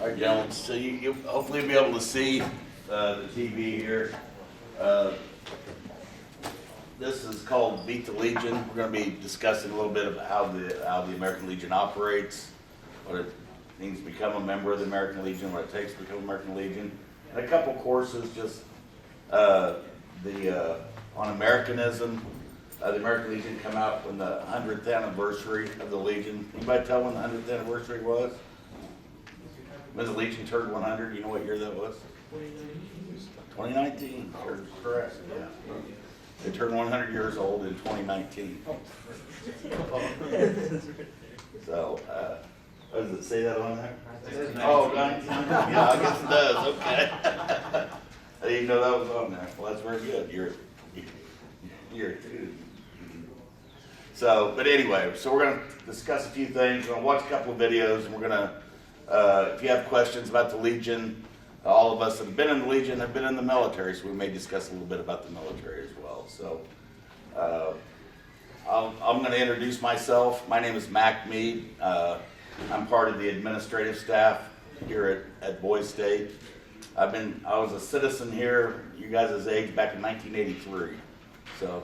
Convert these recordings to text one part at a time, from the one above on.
All right, gentlemen, so you hopefully be able to see the TV here. This is called Beat the Legion. We're going to be discussing a little bit about how the American Legion operates, what it means to become a member of the American Legion, what it takes to become American Legion, and a couple courses just on Americanism. The American Legion come out when the 100th anniversary of the Legion. Anybody tell when the 100th anniversary was? When the Legion turned 100, you know what year that was? 2019. Correct, yeah. They turned 100 years old in 2019. So, does it say that on there? Oh, 19. Yeah, I guess it does, okay. I didn't know that was on there. Well, that's very good. You're so, but anyway, so we're going to discuss a few things. We're going to watch a couple of videos, and we're going to, if you have questions about the Legion, all of us that have been in the Legion have been in the military, so we may discuss a little bit about the military as well. So, I'm going to introduce myself. My name is Mac Mead. I'm part of the administrative staff here at Boise State. I was a citizen here, you guys' age, back in 1983. So,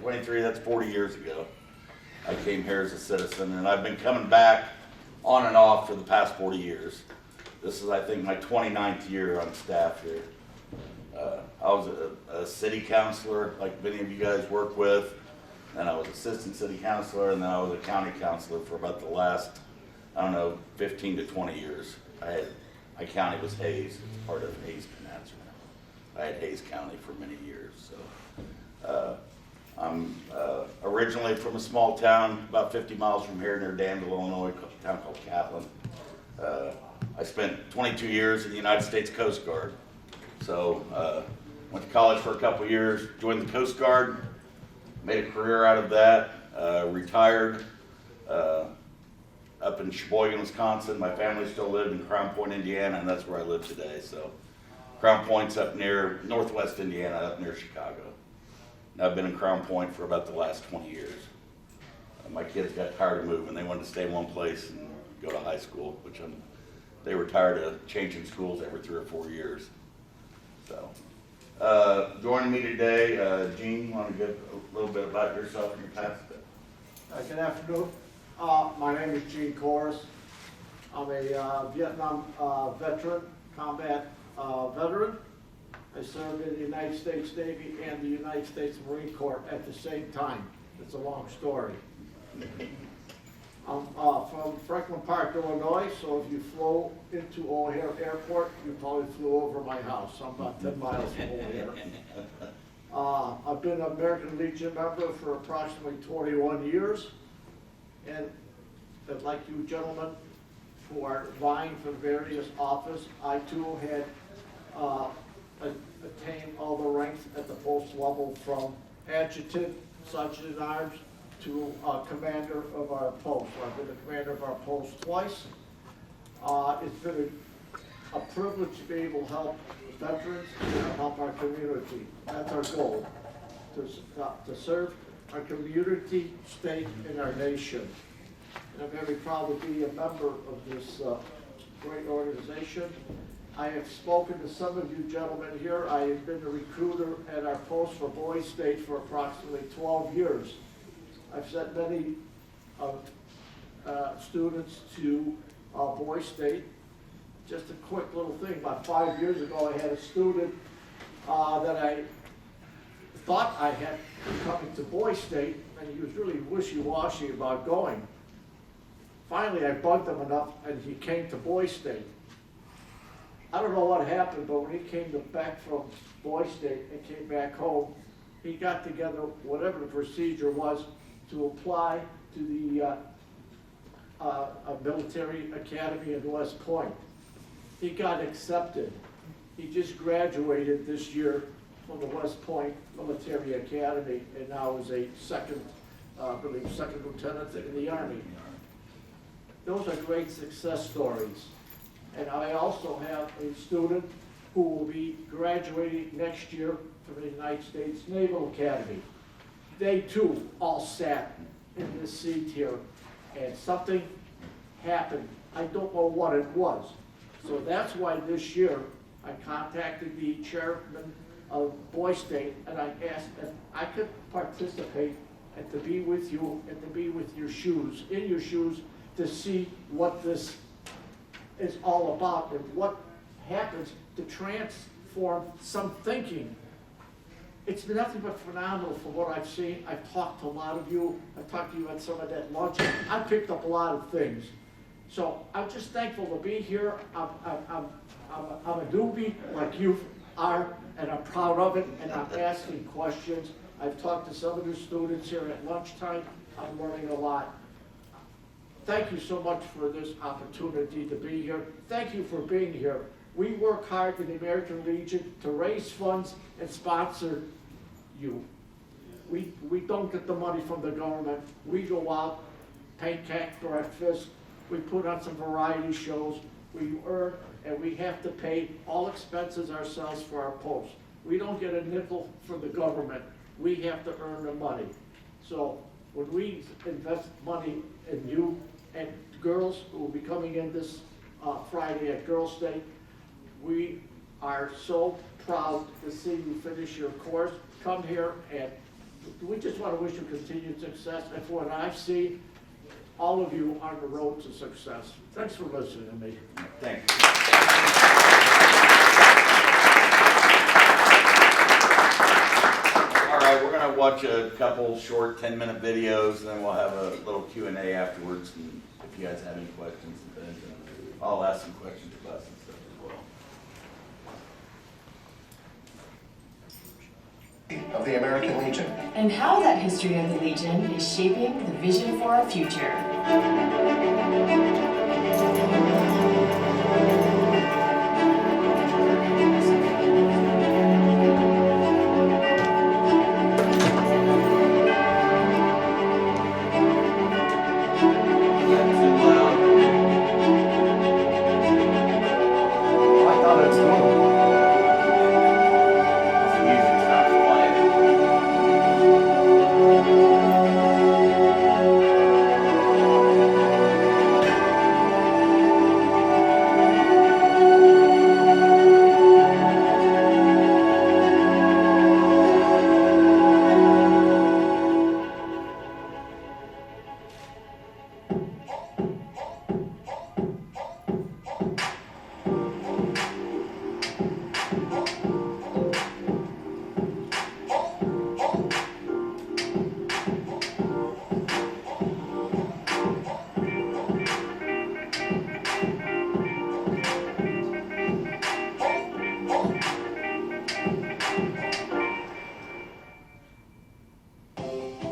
23, that's 40 years ago. I came here as a citizen, and I've been coming back on and off for the past 40 years. This is, I think, my 29th year on staff here. I was a city councilor, like many of you guys work with, and I was assistant city councilor, and then I was a county councilor for about the last, 15 to 20 years. My county was Hayes, it's part of Hayes Cancer. I had Hayes County for many years. So I'm originally from a small town about 50 miles from here near Danville, Illinois, a town called Catlin. I spent 22 years in the United States Coast Guard. So went to college for a couple years, joined the Coast Guard, made a career out of that, retired up in Sheboygan, Wisconsin. My family still lived in Crown Point, Indiana, and that's where I live today. So Crown Point's up near northwest Indiana, up near Chicago. And I've been in Crown Point for about the last 20 years. My kids got tired of moving. They wanted to stay in one place and go to high school, they were tired of changing schools every 3 or 4 years. So, joining me today, Gene, you want to give a little bit about yourself and your past? Good afternoon. My name is Gene Kors. I'm a Vietnam veteran, combat veteran. I served in the United States Navy and the United States Marine Corps at the same time. It's a long story. I'm from Franklin Park, Illinois, so if you flew into O'Hare Airport, you probably flew over my house. I'm about 10 miles from O'Hare. I've been an American Legion member for approximately 21 years, and like you gentlemen who are vying for various office, I too had attained all the ranks at the post level from adjutant, sergeant at arms, to commander of our post. I've been the commander of our post twice. It's been a privilege to be able to help veterans and help our community. That's our goal, to serve our community, state, and our nation. And I'm very proud to be a member of this great organization. I have spoken to some of you gentlemen here. I have been a recruiter at our post for Boise State for approximately 12 years. I've sent many students to Boise State. Just a quick little thing, about 5 years ago I had a student that I thought I had coming to Boise State, and he was really wishy-washy about going. Finally I bugged him enough and he came to Boise State. I don't know what happened, but when he came back from Boise State and came back home, he got together whatever the procedure was to apply to the military academy in West Point. He got accepted. He just graduated this year from the West Point Military Academy and now is a second lieutenant in the Army. Those are great success stories. And I also have a student who will be graduating next year from the United States Naval Academy. They too all sat in this seat here, and something happened. I don't know what it was, So that's why this year I contacted the chairman of Boy State and I asked if I could participate and to be with you and to be with your shoes, in your shoes, to see what this is all about and what happens to transform some thinking. It's been nothing but phenomenal from what I've seen. I've talked to a lot of you. I've talked to you at some of that lunch. I picked up a lot of things. So I'm just thankful to be here. I'm a newbie like you are, and I'm proud of it, and I'm asking questions. I've talked to some of the students here at lunchtime. I'm learning a lot. Thank you so much for this opportunity to be here. Thank you for being here. We work hard in the American Legion to raise funds and sponsor you. We don't get the money from the government. We go out, pancake breakfast, we put on some variety shows, we earn, and we have to pay all expenses ourselves for our posts. We don't get a nickel from the government. We have to earn the money. So when we invest money in you and girls who will be coming in this Friday at Girls' Day, we are so proud to see you finish your course. Come here, and we just want to wish you continued success. And for what I've seen, all of you on the road to success. Thanks for listening to me. Thank you. All right, we're going to watch a couple short 10-minute videos, and then we'll have a little Q&A afterwards. And if you guys have any questions, then I'll ask some questions of us and stuff as well. Of the American Legion. And how that history of the Legion is shaping the vision for our future. I thought it was normal. The music's not quiet.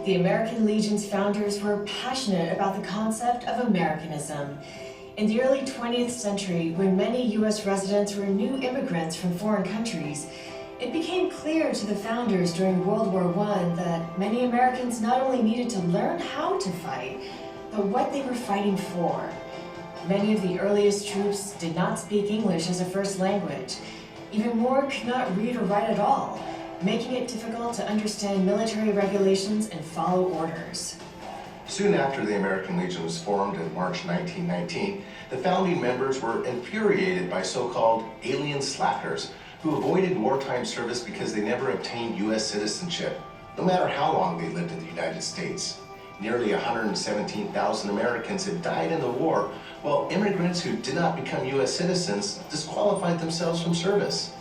The American Legion's founders were passionate about the concept of Americanism. In the early 20th century, when many U.S. residents were new immigrants from foreign countries, it became clear to the founders during World War I that many Americans not only needed to learn how to fight, but what they were fighting for. Many of the earliest troops did not speak English as a first language. Even more could not read or write at all, making it difficult to understand military regulations and follow orders. Soon after the American Legion was formed in March 1919, the founding members were infuriated by so-called alien slackers who avoided wartime service because they never obtained U.S. citizenship, no matter how long they lived in the United States. Nearly 117,000 Americans had died in the war, while immigrants who did not become U.S. citizens disqualified themselves from service.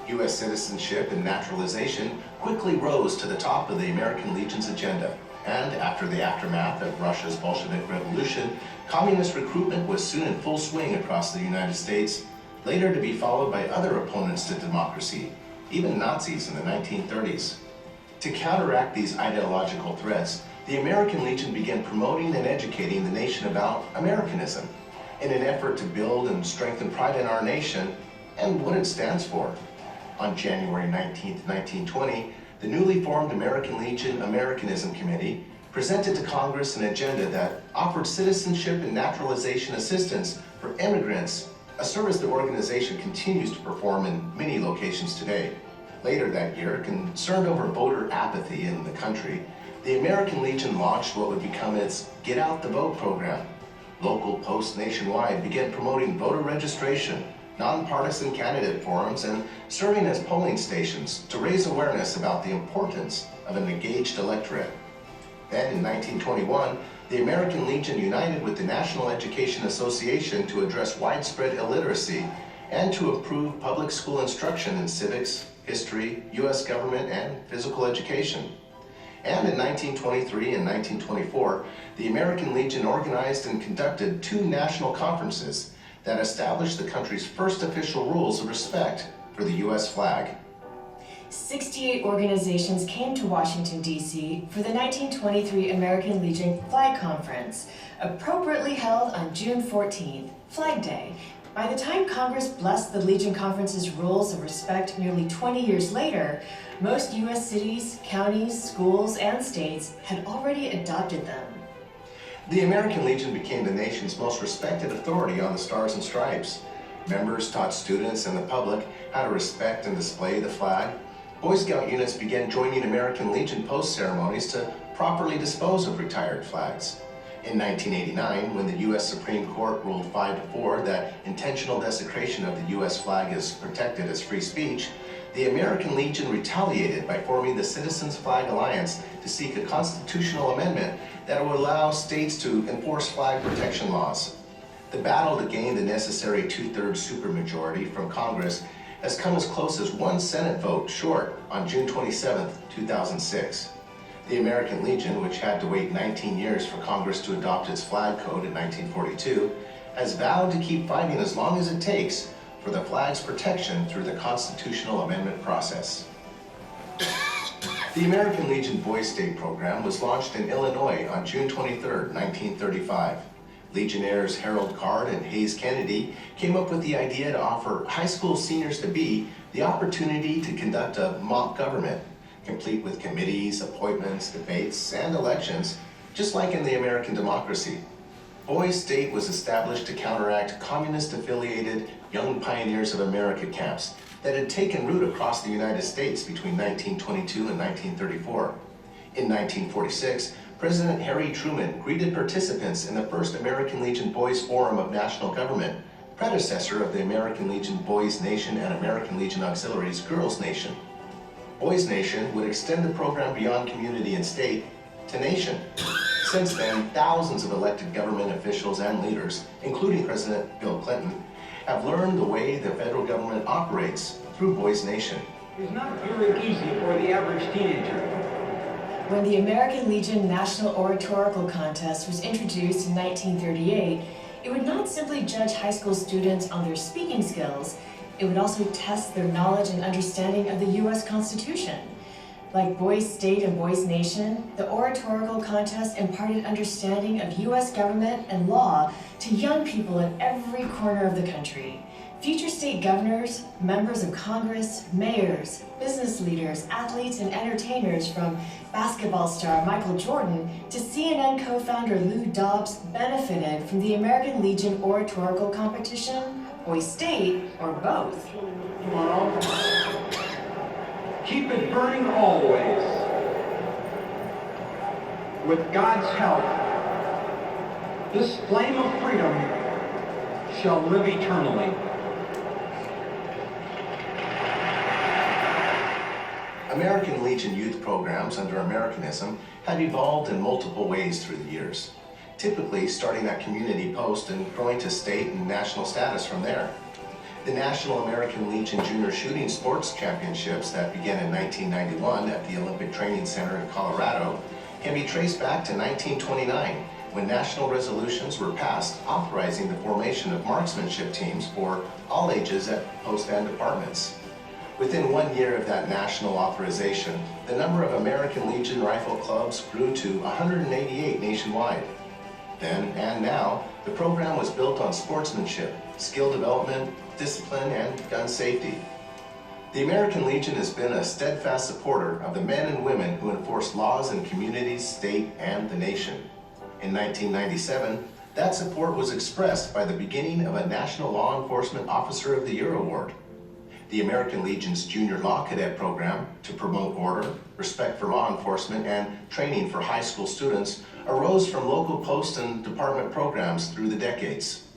U.S. citizenship and naturalization quickly rose to the top of the American Legion's agenda. And after the aftermath of Russia's Bolshevik Revolution, communist recruitment was soon in full swing across the United States, later to be followed by other opponents to democracy, even Nazis in the 1930s. To counteract these ideological threats, the American Legion began promoting and educating the nation about Americanism in an effort to build and strengthen pride in our nation and what it stands for. On January 19, 1920, the newly formed American Legion Americanism Committee presented to Congress an agenda that offered citizenship and naturalization assistance for immigrants, a service the organization continues to perform in many locations today. Later that year, concerned over voter apathy in the country, the American Legion launched what would become its Get Out the Vote program. Local posts nationwide began promoting voter registration, nonpartisan candidate forums, and serving as polling stations to raise awareness about the importance of an engaged electorate. Then in 1921, the American Legion united with the National Education Association to address widespread illiteracy and to improve public school instruction in civics, history, U.S. government, and physical education. And in 1923 and 1924, the American Legion organized and conducted 2 national conferences that established the country's first official rules of respect for the U.S. flag. 68 organizations came to Washington, D.C. for the 1923 American Legion Flag Conference, appropriately held on June 14th, Flag Day. By the time Congress blessed the Legion Conference's rules of respect nearly 20 years later, most U.S. cities, counties, schools, and states had already adopted them. The American Legion became the nation's most respected authority on the Stars and Stripes. Members taught students and the public how to respect and display the flag. Boy Scout units began joining American Legion post ceremonies to properly dispose of retired flags. In 1989, when the U.S. Supreme Court ruled 5-4 that intentional desecration of the U.S. flag is protected as free speech, the American Legion retaliated by forming the Citizens Flag Alliance to seek a constitutional amendment that would allow states to enforce flag protection laws. The battle to gain the necessary 2/3 supermajority from Congress has come as close as 1 Senate vote short on June 27, 2006. The American Legion, which had to wait 19 years for Congress to adopt its flag code in 1942, has vowed to keep fighting as long as it takes for the flag's protection through the constitutional amendment process. The American Legion Boys State program was launched in Illinois on June 23, 1935. Legionnaires Harold Card and Hayes Kennedy came up with the idea to offer high school seniors to be the opportunity to conduct a mock government, complete with committees, appointments, debates, and elections, just like in the American democracy. Boys State was established to counteract communist-affiliated Young Pioneers of America camps that had taken root across the United States between 1922 and 1934. In 1946, President Harry Truman greeted participants in the first American Legion Boys Forum of National Government, predecessor of the American Legion Boys Nation and American Legion Auxiliaries Girls Nation. Boys Nation would extend the program beyond community and state to nation. Since then, thousands of elected government officials and leaders, including President Bill Clinton, have learned the way the federal government operates through Boys Nation. It's not very easy for the average teenager. When the American Legion National Oratorical Contest was introduced in 1938, it would not simply judge high school students on their speaking skills, it would also test their knowledge and understanding of the U.S. Constitution. Like Boys State and Boys Nation, the oratorical contest imparted understanding of U.S. government and law to young people in every corner of the country. Future state governors, members of Congress, mayors, business leaders, athletes, and entertainers from basketball star Michael Jordan to CNN co-founder Lou Dobbs benefited from the American Legion oratorical competition, Boys State, or both. Tomorrow, keep it burning always. With God's help, this flame of freedom shall live eternally. American Legion youth programs under Americanism have evolved in multiple ways through the years, typically starting at community post and growing to state and national status from there. The National American Legion Junior Shooting Sports Championships that began in 1991 at the Olympic Training Center in Colorado can be traced back to 1929, when national resolutions were passed authorizing the formation of marksmanship teams for all ages at post and departments. Within 1 year of that national authorization, the number of American Legion rifle clubs grew to 188 nationwide. Then and now, the program was built on sportsmanship, skill development, discipline, and gun safety. The American Legion has been a steadfast supporter of the men and women who enforce laws in communities, state, and the nation. In 1997, that support was expressed by the beginning of a National Law Enforcement Officer of the Year award. The American Legion's Junior Law Cadet program to promote order, respect for law enforcement, and training for high school students arose from local post and department programs through the decades.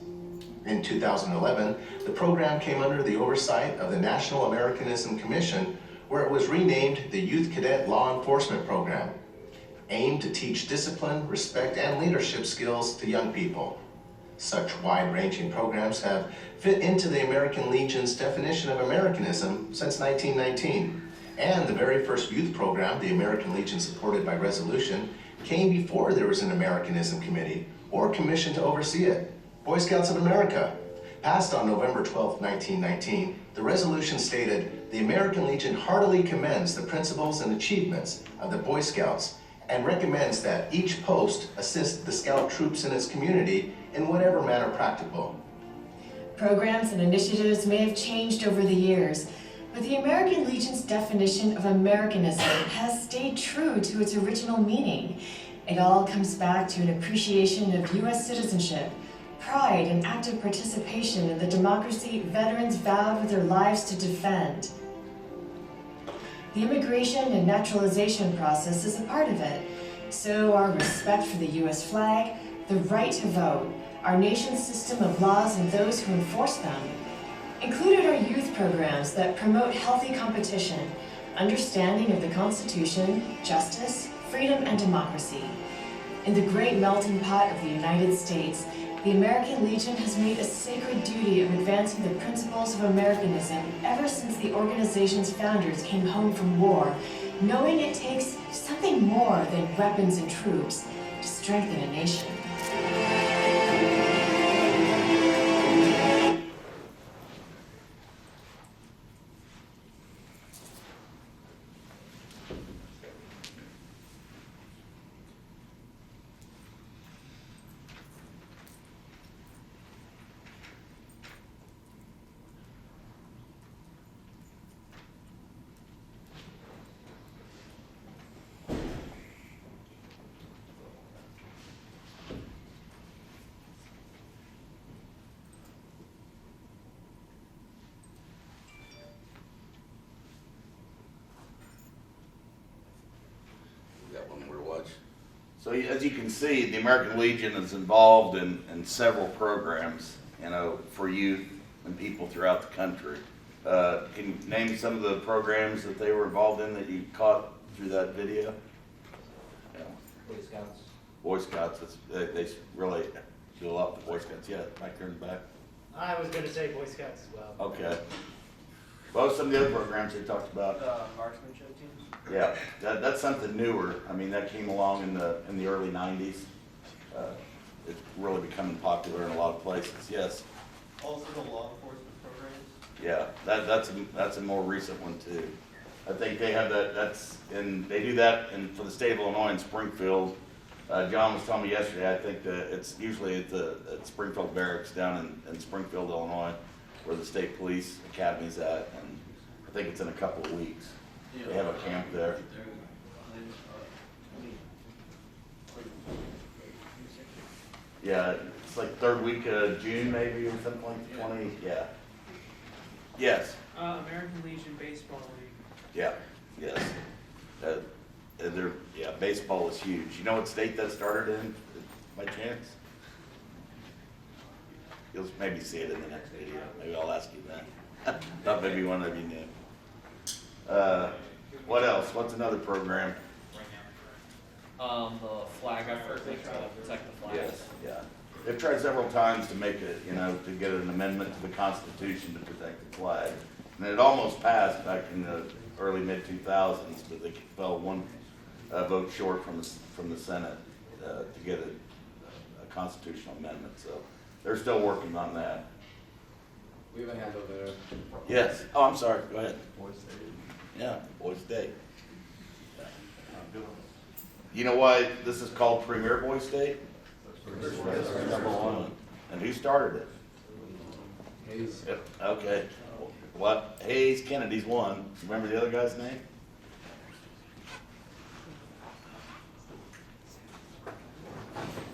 In 2011, the program came under the oversight of the National Americanism Commission, where it was renamed the Youth Cadet Law Enforcement Program, aimed to teach discipline, respect, and leadership skills to young people. Such wide-ranging programs have fit into the American Legion's definition of Americanism since 1919. And the very first youth program the American Legion supported by resolution came before there was an Americanism Committee or commission to oversee it. Boy Scouts of America. Passed on November 12, 1919, the resolution stated, "The American Legion heartily commends the principles and achievements of the Boy Scouts and recommends that each post assist the Scout troops in its community in whatever manner practicable." Programs and initiatives may have changed over the years, but the American Legion's definition of Americanism has stayed true to its original meaning. It all comes back to an appreciation of U.S. citizenship, pride and active participation in the democracy veterans vowed with their lives to defend. The immigration and naturalization process is a part of it. So our respect for the U.S. flag, the right to vote, our nation's system of laws and those who enforce them. Included are youth programs that promote healthy competition, understanding of the Constitution, justice, freedom, and democracy. In the great melting pot of the United States, the American Legion has made a sacred duty of advancing the principles of Americanism ever since the organization's founders came home from war, knowing it takes something more than weapons and troops to strengthen a nation. That one we're watching. So as you can see, the American Legion is involved in several programs, you know, for youth and people throughout the country. Can you name some of the programs that they were involved in that you caught through that video? Yeah. Boy Scouts. Boy Scouts, they really do a lot for Boy Scouts. Yeah, back there in the back. I was going to say Boy Scouts as well. Okay. What were some of the other programs they talked about? Marksmanship teams. Yeah, that's something newer. I mean, that came along in the early '90s. It's really becoming popular in a lot of places. Yes. Also the law enforcement programs. Yeah, that's a more recent one too. I think they have they do that for the state of Illinois in Springfield. John was telling me yesterday. I think that it's usually at Springfield Barracks down in Springfield, Illinois, where the state police academy's at, and I think it's in a couple of weeks. They have a camp there. Yeah, it's like third week of June maybe or something like 20. Yeah. Yes. American Legion Baseball League. Yeah. Yes. Baseball is huge. You know what state that started in, by chance? You'll maybe see it in the next video. Maybe I'll ask you that. Thought maybe one of you knew. What else? What's another program? The flag effort, like to protect the flag. Yes, yeah. They've tried several times to make it, to get an amendment to the Constitution to protect the flag. And it almost passed back in the early mid-2000s, but they fell one vote short from the Senate to get a constitutional amendment. So they're still working on that. We have a hand over there. Yes. Oh, I'm sorry. Go ahead. Yeah, Boys Day. You know why this is called Premier Boy State? Number one. And who started it? Hayes. Yep. Okay. What? Hayes, Kennedy's one. Remember the other guy's name?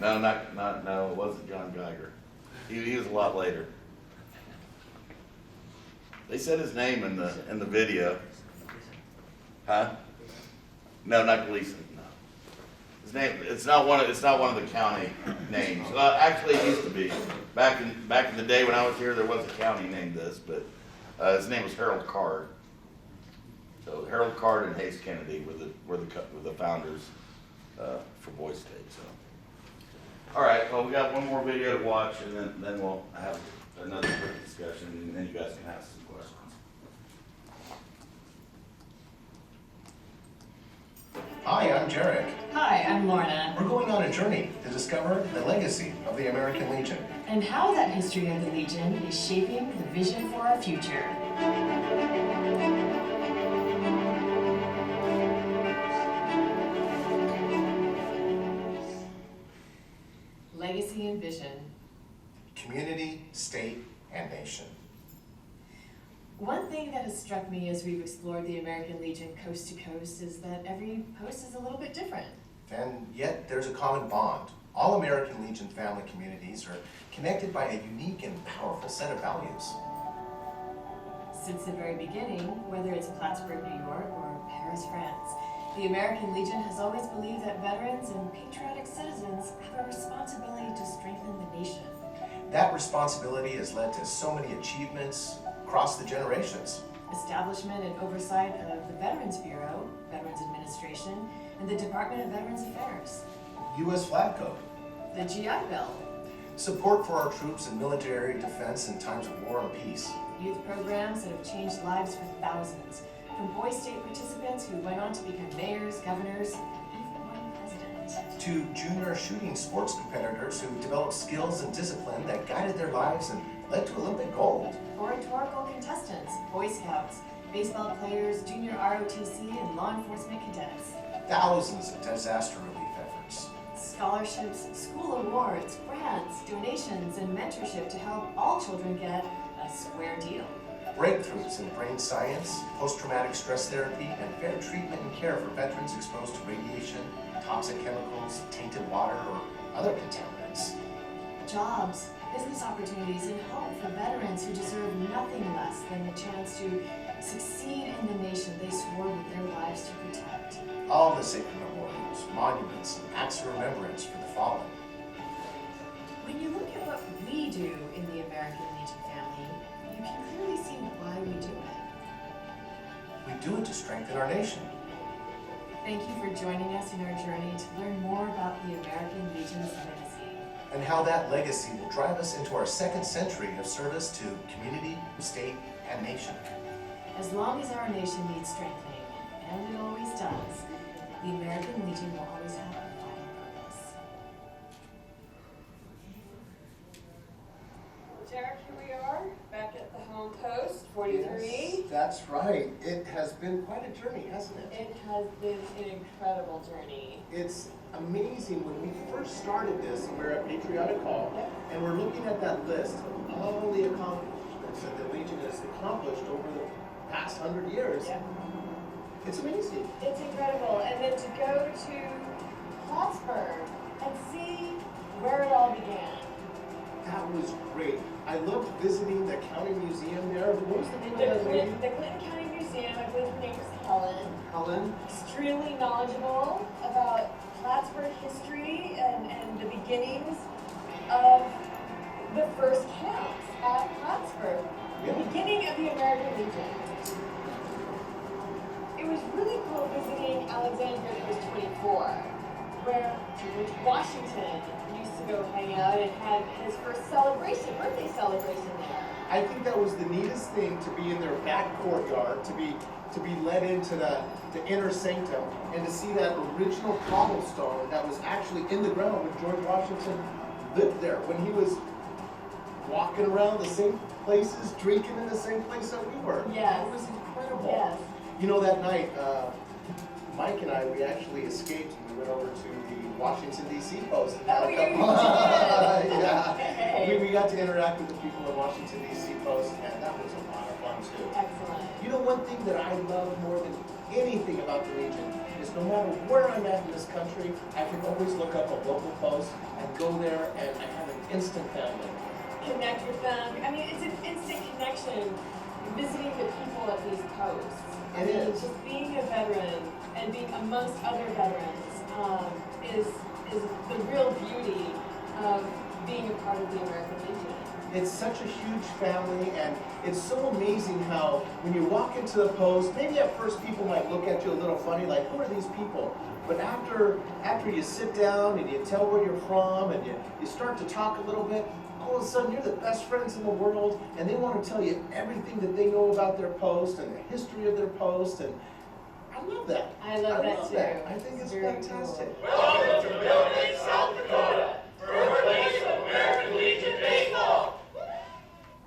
No, it wasn't John Geiger. He was a lot later. They said his name in the video. Huh? No, not Gleason, no. His name, it's not one of the county names. Actually, it used to be. Back in the day when I was here, there was a county named this, but his name was Harold Card. So Harold Card and Hayes Kennedy were the founders for Boys State. So, all right. Well, we got one more video to watch, and then we'll have another quick discussion, and then you guys can ask some questions. Hi, I'm Jarek. Hi, I'm Lorna. We're going on a journey to discover the legacy of the American Legion. And how that history of the Legion is shaping the vision for our future. Legacy and vision. Community, state, and nation. One thing that has struck me as we've explored the American Legion coast to coast is that every post is a little bit different. And yet there's a common bond. All American Legion family communities are connected by a unique and powerful set of values. Since the very beginning, whether it's Plattsburgh, New York, or Paris, France, the American Legion has always believed that veterans and patriotic citizens have a responsibility to strengthen the nation. That responsibility has led to so many achievements across the generations. Establishment and oversight of the Veterans Bureau, Veterans Administration, and the Department of Veterans Affairs. U.S. flag code. The GI Bill. Support for our troops in military defense in times of war and peace. Youth programs that have changed lives for thousands. From Boy State participants who went on to become mayors, governors, and even one president. To junior shooting sports competitors who developed skills and discipline that guided their lives and led to Olympic gold. Oratorical contestants, Boy Scouts, baseball players, junior ROTC, and law enforcement cadets. Thousands of disaster relief efforts. Scholarships, school awards, grants, donations, and mentorship to help all children get a square deal. Breakthroughs in brain science, post-traumatic stress therapy, and fair treatment and care for veterans exposed to radiation, toxic chemicals, tainted water, or other contaminants. Jobs, business opportunities, and hope for veterans who deserve nothing less than the chance to succeed in the nation they swore with their lives to protect. All the sacred memorials, monuments, and acts of remembrance for the fallen. When you look at what we do in the American Legion family, you can clearly see why we do it. We do it to strengthen our nation. Thank you for joining us in our journey to learn more about the American Legion's legacy. And how that legacy will drive us into our second century of service to community, state, and nation. As long as our nation needs strengthening, and it always does, the American Legion will always have a vital purpose. Derek, here we are, back at the home post, 43. That's right. It has been quite a journey, hasn't it? It has been an incredible journey. It's amazing when we first started this, and we're at Patriotic Hall, and we're looking at that list of all the accomplishments that the Legion has accomplished over the past 100 years. Yeah. It's amazing. It's incredible. And then to go to Plattsburgh and see where it all began. That was great. I loved visiting the county museum there. What was the name of that lady? The Clinton County Museum, I believe her name is Helen. Helen. Extremely knowledgeable about Plattsburgh history and the beginnings of the first camps at Plattsburgh. Yeah. The beginning of the American Legion. It was really cool visiting Alexandria that was 24, where George Washington used to go hang out and had his first birthday celebration there. I think that was the neatest thing, to be in their back courtyard, to be led into the inner sanctum, and to see that original cobblestone that was actually in the ground when George Washington lived there, when he was walking around the same places, drinking in the same place that we were. Yes. It was incredible. Yes. You know, that night, Mike and I, we actually escaped and we went over to the Washington, D.C. post. And had Oh, a you couple- did? Yeah. Okay. We got to interact with the people at Washington, D.C. post, and that was a lot of fun too. Excellent. You know, one thing that I love more than anything about the Legion is no matter where I'm at in this country, I can always look up a local post and go there, and I have an instant family. Connect with them. I mean, it's an instant connection visiting the people at these posts. It is. Just being a veteran and being amongst other veterans. is the real beauty of being a part of the American Legion. It's such a huge family, and it's so amazing how when you walk into the post, maybe at first people might look at you a little funny, like, who are these people? But after you sit down and you tell where you're from and you start to talk a little bit, all of a sudden you're the best friends in the world, and they want to tell you everything that they know about their post and the history of their post, and I love that. I love that too. I think it's Very fantastic. cool. Welcome to Milbank, South Dakota, birthplace of American Legion baseball.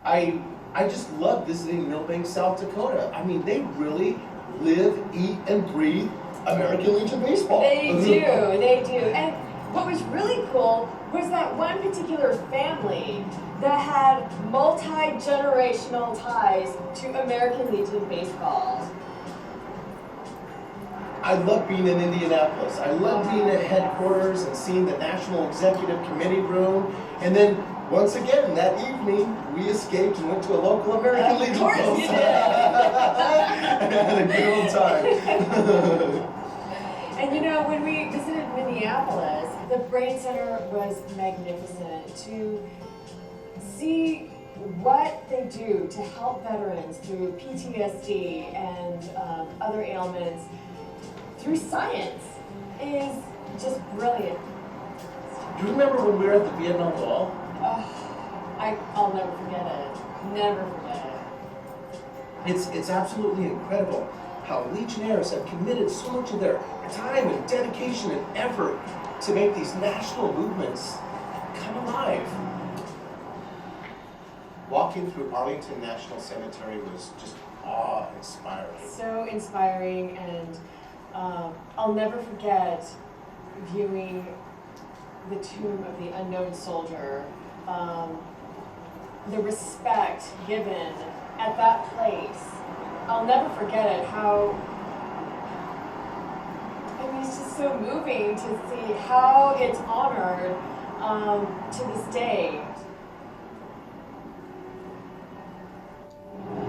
I just love visiting Milbank, South Dakota. I mean, they really live, eat, and breathe American Legion baseball. They do. And what was really cool was that one particular family that had multi-generational ties to American Legion baseball. I love being in Indianapolis. I love being at headquarters and seeing the National Executive Committee room. And then, once again, that evening, we escaped and went to a local American Legion course post. you did. And had a good old time. And you know, when we visited Minneapolis, the Brain Center was magnificent. To see what they do to help veterans through PTSD and other ailments through science is just brilliant. Do you remember when we were at the Vietnam Wall? I'll never forget it. Never forget it. It's absolutely incredible how Legionnaires have committed so much of their time and dedication and effort to make these national movements come alive. Walking through Arlington National Cemetery was just awe-inspiring. So inspiring, and I'll never forget viewing the tomb of the unknown soldier. The respect given at that place. I'll never forget it, how, I mean, it's just so moving to see how it's honored to this day.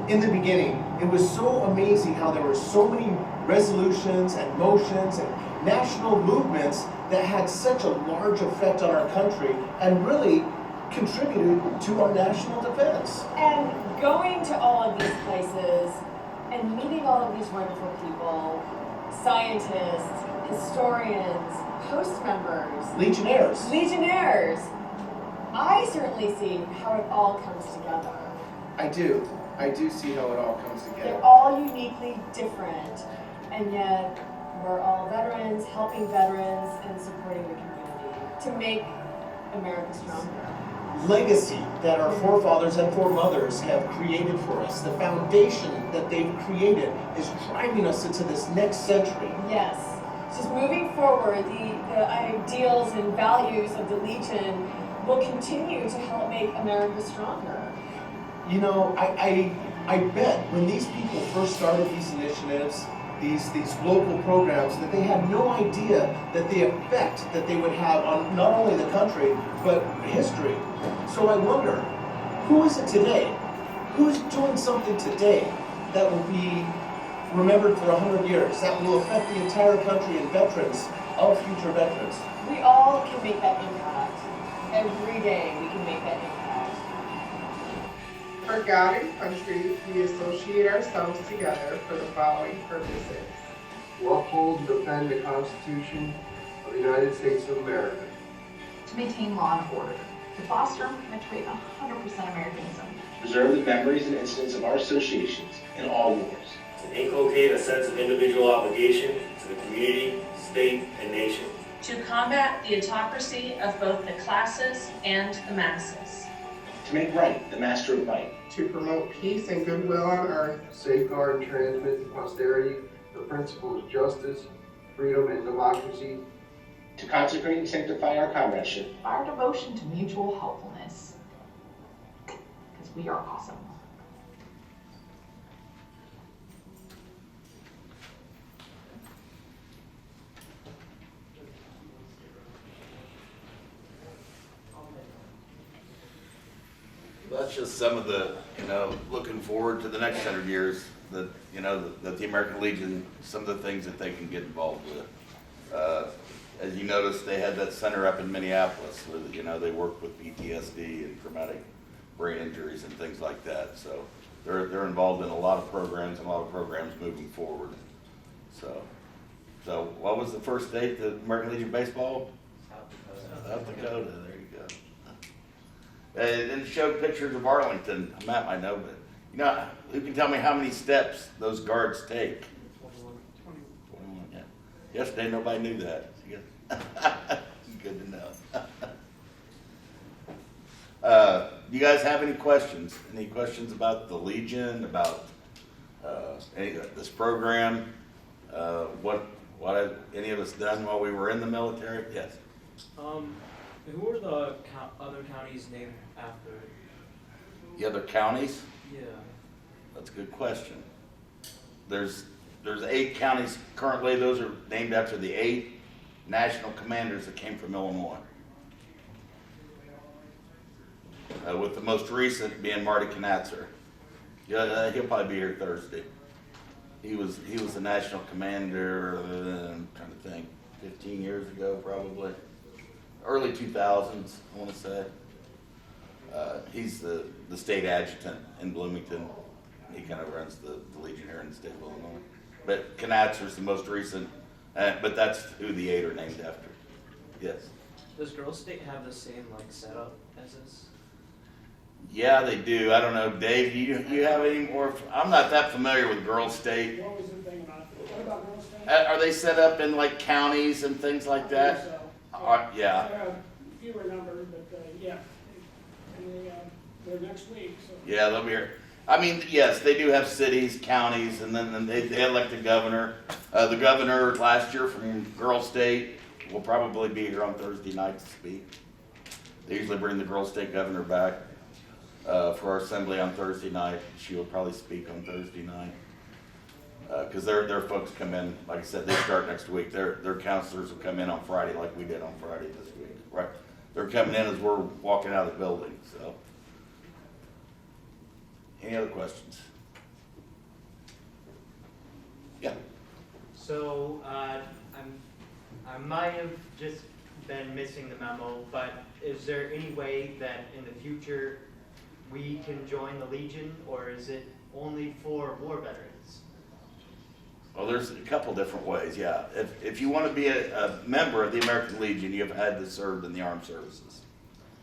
In the beginning, it was so amazing how there were so many resolutions and motions and national movements that had such a large effect on our country and really contributed to our national defense. And going to all of these places and meeting all of these wonderful people, scientists, historians, post members, Legionnaires. I certainly see how it all comes together. I do see how it all comes together. They're all uniquely different, and yet we're all veterans, helping veterans, and supporting the community to make America stronger. Legacy that our forefathers and foremothers have created for us, the foundation that they've created, is driving us into this next century. Yes, just moving forward, the ideals and values of the Legion will continue to help make America stronger. You know, I bet when these people first started these initiatives, these local programs, that they had no idea that the effect that they would have on not only the country, but history. So I wonder, who is it today? Who's doing something today that will be remembered for 100 years, that will affect the entire country and veterans, all future veterans? We all can make that impact. Every day we can make that impact. For God and country, we associate ourselves together for the following purposes. To uphold and defend the Constitution of the United States of America. To maintain law and order. To foster and perpetuate 100% Americanism. Preserve the memories and incidents of our associations in all wars. To inculcate a sense of individual obligation to the community, state, and nation. To combat the autocracy of both the classes and the masses. To make right the master of might. To promote peace and goodwill on earth. Safeguard and transmit to posterity the principles of justice, freedom, and democracy. To consecrate and sanctify our comradeship. Our devotion to mutual helpfulness. Because we are awesome. That's just some of the, looking forward to the next 100 years, that, that the American Legion, some of the things that they can get involved with. as you noticed, they had that center up in Minneapolis. You know, they work with PTSD and traumatic brain injuries and things like that. So they're involved in a lot of programs moving forward. So what was the first state that American Legion Baseball? South Dakota. There you go. And it showed pictures of Arlington. Matt might know, but you know, who can tell me how many steps those guards take? 21. Yeah. Yesterday nobody knew that. Good to know. Do you guys have any questions? Any questions about the Legion, about this program? What any of us done while we were in the military? Yes. Who are the other counties named after? The other counties? Yeah. That's a good question. There's 8 counties currently. Those are named after the 8 national commanders that came from Illinois. With the most recent being Marty Knatzer. Yeah, he'll probably be here Thursday. He was the national commander, I'm trying to think, 15 years ago probably. Early 2000s, I want to say. He's the state adjutant in Bloomington. He kind of runs the Legion here in the state of Illinois. But Knatzer's the most recent, but that's who the 8 are named after. Yes. Does Girls State have the same like setup as this? Yeah, they do. I don't know, Dave. Do you have any more? I'm not that familiar with Girls State. What was the thing about? What about Girls State? Are they set up in like counties and things like that? So, Yeah. fewer numbers, but yeah, and they're next week. So. Yeah, they'll be here. I mean, yes, they do have cities, counties, and then they elect a governor. The governor last year from Girls State will probably be here on Thursday night to speak. They usually bring the Girls State governor back for our assembly on Thursday night. She will probably speak on Thursday night. Because their folks come in, like I said, they start next week. Their counselors will come in on Friday like we did on Friday this week. Right? They're coming in as we're walking out of the building. So, any other questions? Yeah. So I might have just been missing the memo, but is there any way that in the future we can join the Legion, or is it only for war veterans? Well, there's a couple different ways, yeah. If you want to be a member of the American Legion, you've had to serve in the armed services.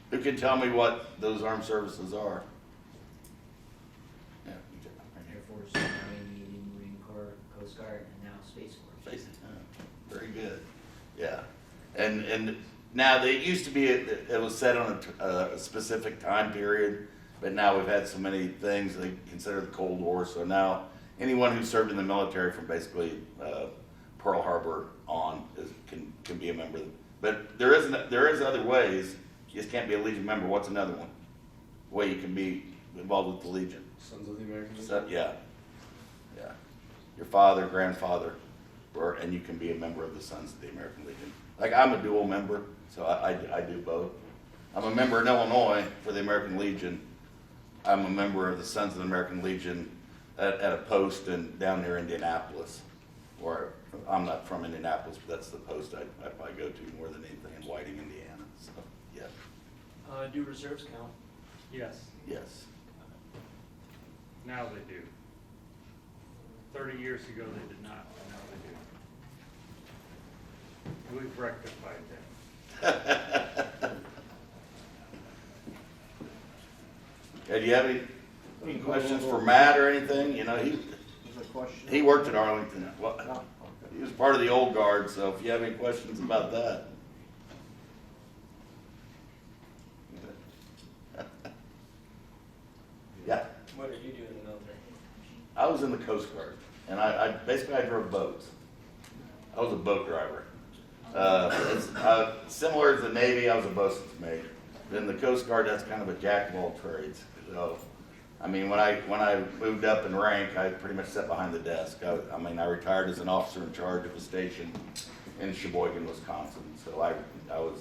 Who can tell me what those armed services are? Yeah. Air Force, Navy, Marine Corps, Coast Guard, and now Space Force. Very good. Yeah. And now they used to be, it was set on a specific time period, but now we've had so many things, they consider the Cold War, so now anyone who served in the military from basically Pearl Harbor on can be a member. But there is other ways. You just can't be a Legion member. What's another one? Way you can be involved with the Legion. Sons of the American Legion. So, yeah. Your father, grandfather, and you can be a member of the Sons of the American Legion. Like I'm a dual member, so I do both. I'm a member in Illinois for the American Legion. I'm a member of the Sons of the American Legion at a post down near Indianapolis, or I'm not from Indianapolis, but that's the post I probably go to more than anything in Whiting, Indiana. So, yeah. Do reserves count? Yes. Yes. Now they do. 30 years ago they did not, but now they do. We've rectified that. Okay, do you have any questions for Matt or anything? You know, he worked at Arlington. Well, he was part of the old guard, so if you have any questions about that. Yeah. What did you do in the military? I was in the Coast Guard, and I basically drove boats. I was a boat driver. Similar to the Navy, I was a bosun's mate. In the Coast Guard, that's kind of a jack of all trades. So, I mean, when I moved up in rank, I pretty much sat behind the desk. I retired as an officer in charge of a station in Sheboygan, Wisconsin. So I was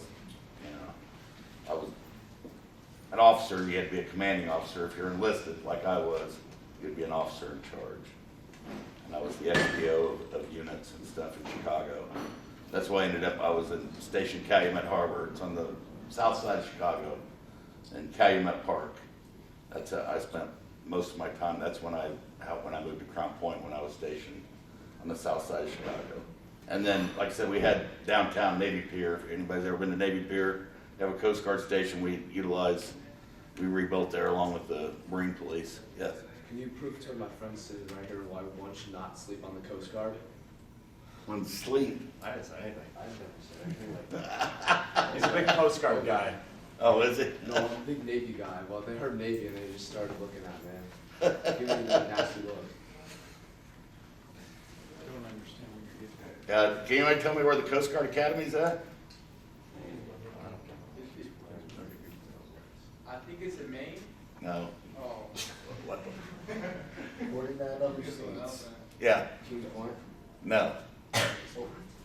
an officer. You had to be a commanding officer. If you're enlisted, like I was, you'd be an officer in charge. And I was the SPO of units and stuff in Chicago. That's why I was in Station Calumet Harbor. It's on the south side of Chicago, in Calumet Park. That's I spent most of my time. That's when I moved to Crown Point when I was stationed on the south side of Chicago. And then, like I said, we had downtown Navy Pier. If anybody's ever been to Navy Pier, they have a Coast Guard station we rebuilt there along with the Marine Police. Yes. Can you prove to my friends sitting right here why one should not sleep on the Coast Guard? When sleep. I didn't say anything. I've never said anything like that. He's a big Coast Guard guy. Oh, is it? No, I'm a big Navy guy. Well, they heard Navy and they just started looking at me. Giving me that nasty look. I don't understand what you're getting at. Can anybody tell me where the Coast Guard Academy's at? I think it's in Maine. No. Oh. What? 49 other seats. Yeah. Kings Point. No.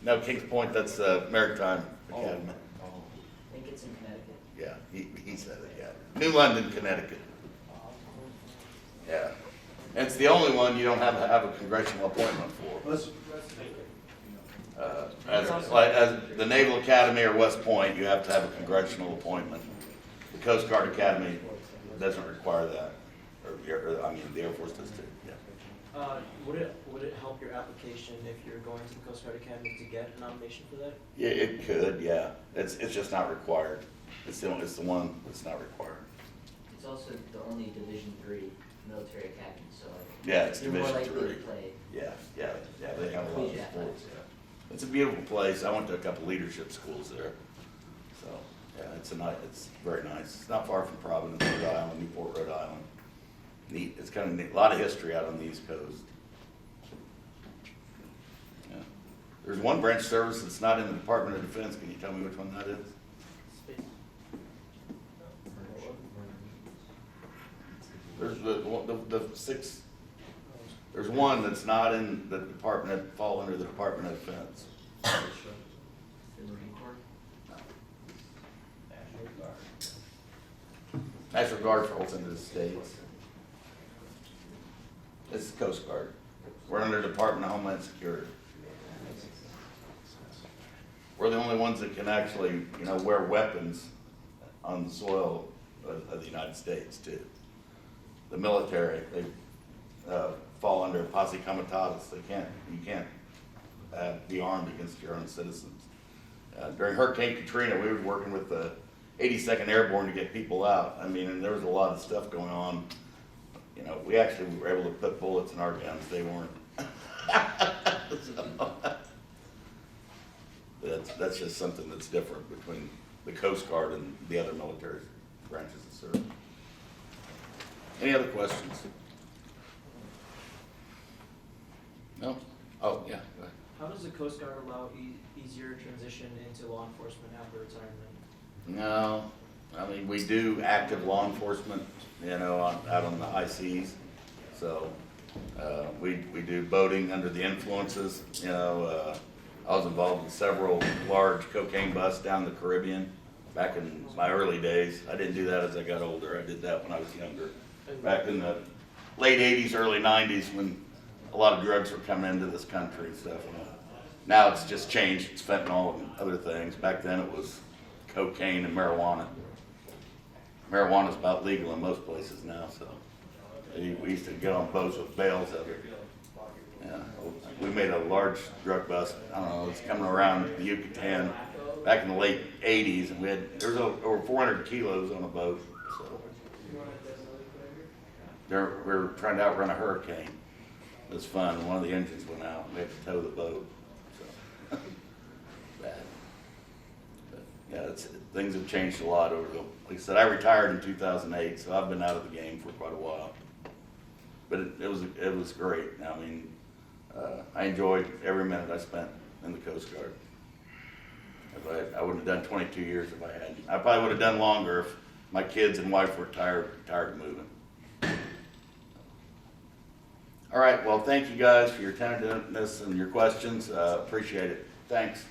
No, Kings Point, that's Maritime Academy. I think it's in Connecticut. Yeah, he said it, yeah. New London, Connecticut. Yeah. And it's the only one you don't have to have a congressional appointment for. As the Naval Academy or West Point, you have to have a congressional appointment. The Coast Guard Academy doesn't require that. The Air Force does too, yeah. Would it help your application if you're going to the Coast Guard Academy to get a nomination for that? Yeah, it could, yeah. It's just not required. It's the one that's not required. It's also the only Division III military academy, so Yeah, it's you're more Division likely to III. play. Yeah, they have a lot of collegiate sports, athletics. yeah. It's a beautiful place. I went to a couple leadership schools there. So, yeah, it's very nice. It's not far from Providence, Rhode Island, Newport, Rhode Island. Neat. It's kind of neat. A lot of history out on the East Coast. Yeah. There's one branch service that's not in the Department of Defense. Can you tell me which one that is? There's the six. There's one that's not in the department, fall under the Department of Defense. The Marine Corps? National Guard falls into the states. It's the Coast Guard. We're under Department of Homeland Security. We're the only ones that can actually, wear weapons on the soil of the United States too. The military, they fall under posse comitatus. You can't be armed against your own citizens. During Hurricane Katrina, we were working with the 82nd Airborne to get people out. And there was a lot of stuff going on. We actually were able to put bullets in our guns. They weren't. That's just something that's different between the Coast Guard and the other military branches of service. Any other questions? No? Oh, yeah. Go ahead. How does the Coast Guard allow easier transition into law enforcement after retirement? No, we do active law enforcement, out on the high seas. So we do boating under the influences. I was involved in several large cocaine busts down the Caribbean back in my early days. I didn't do that as I got older. I did that when I was younger. Back in the late 80s, early 90s, when a lot of drugs were coming into this country and stuff. Now it's just changed. It's fentanyl and other things. Back then it was cocaine and marijuana. Marijuana's about legal in most places now, so we used to get on boats with bales of it. Yeah, we made a large drug bust. I don't know, it's coming around the Yucatan back in the late 80s, and there was over 400 kilos on a boat. So we were trying to outrun a hurricane. It was fun. One of the engines went out, and we had to tow the boat. So bad. But, yeah, things have changed a lot over like I said, I retired in 2008, so I've been out of the game for quite a while. But it was great. I enjoyed every minute I spent in the Coast Guard. I wouldn't have done 22 years if I hadn't. I probably would have done longer if my kids and wife were tired of moving. All right, well, thank you guys for your attentiveness and your questions. Appreciate it. Thanks.